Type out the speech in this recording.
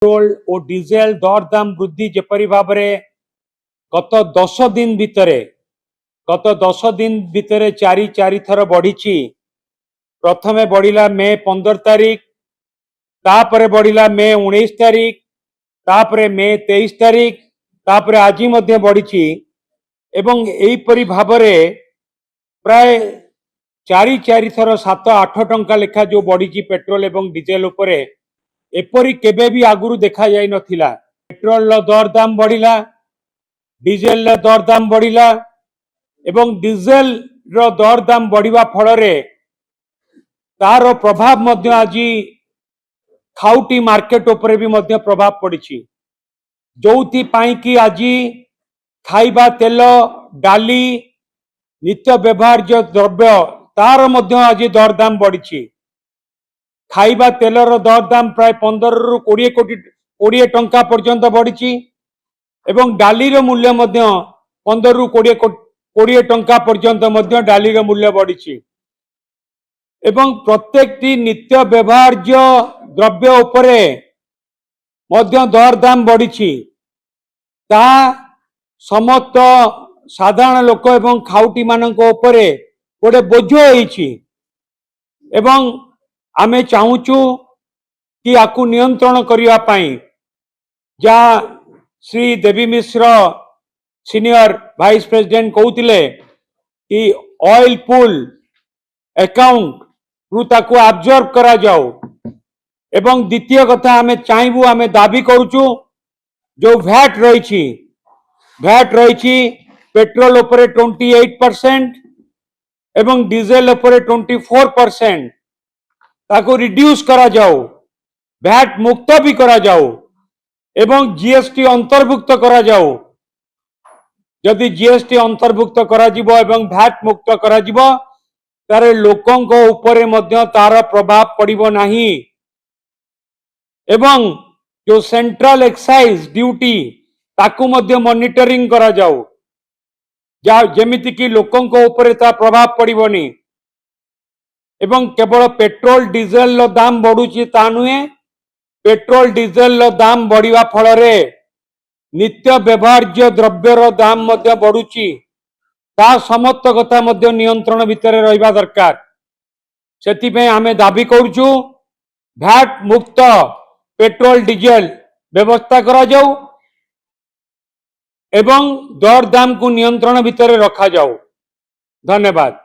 Petrol और diesel दर दाम वृद्धि जेपरी भाव में गत 10 दिन भितर चारि थर बढ़ी। प्रथमे बढ़िला मे 15 तारीख, तापरे बढ़िला मे 19 तारीख, तापरे मे 23 तारीख, तापरे आज मध्य बढ़ी एवं एहीपरी भाव में प्राय चारि थर 7-8 टंका लेखा जो बढ़ी पेट्रोल एवं डीजेल उपरे एपरी केबे भी आगुरु देखा जाई नथिला। पेट्रोल दर दाम बढ़िला, डीजेल दर दाम बढ़िला एवं डीजेल रो दर दाम बढ़िबा फल रे तार प्रभाव मध्य आज खाउटी मार्केट उपरे भी मध्य प्रभाव पड़ी, जोथि पाई कि आज खाइबा तेल, डाली, नित्य व्यवहार्य द्रव्य तार मध्य आज दर दाम बढ़ी। खाइबा तेलर दर दाम प्राय 15 रु 20 टंका पर्यंत बढ़ी एवं डाली रो मूल्य मध्य 15 रु 20 टंका पर्यंत मध्य डाली रो मूल्य बढ़ी एवं प्रत्येक नित्य व्यवहार्य द्रव्य उपरे मध्य दर दाम बढ़ी। ता समस्त साधारण लोक एवं खाउटी मानक उपरे गोटे बोझ होईछि एवं आमे चाहूचु कि आकु नियंत्रण करिया पाई जा श्री देवी मिश्र सीनियर वाइस प्रेसिडेंट कहउतिले कि ऑयल पूल अकाउंट रु ताकु ऑब्जर्व करा जाओ एवं द्वितीय कथा आमे चाहबू आमे दाबी करूचु जो भैट रही पेट्रोल उपरे 28% एवं डीजेल उपरे 24% ताको रिड्यूस करा जाओ, भैट मुक्त भी करा जाओ एवं जीएसटी अंतर्भुक्त करा जाओ। यदि जीएसटी अंतर्भुक्त करा जिवो एवं भैट मुक्त करा जिवो तारे लोकंको उपरे मध्य तार प्रभाव पड़िबो नाही एवं जो सेंट्रल एक्साइज ड्यूटी ताकू मध्य मॉनिटरिंग करा जाओ जेमिति कि लोकंको उपरे ता प्रभाव पड़िबोनी एवं केवल पेट्रोल डीजेल दाम बढ़ुची ता नुहे, पेट्रोल डीजेल दाम बढ़िबा फल रे नित्य व्यवहार्य द्रव्यर दाम मध्य बढ़ुची ता समस्त कथा मध्य नियंत्रण भितर रहिबा दरकार। सेति पे आमे दाबी करूचु भैट मुक्त पेट्रोल डीजेल व्यवस्था करा जाऊ एवं दर दाम को नियंत्रण भितर रखा जाऊ। धन्यवाद।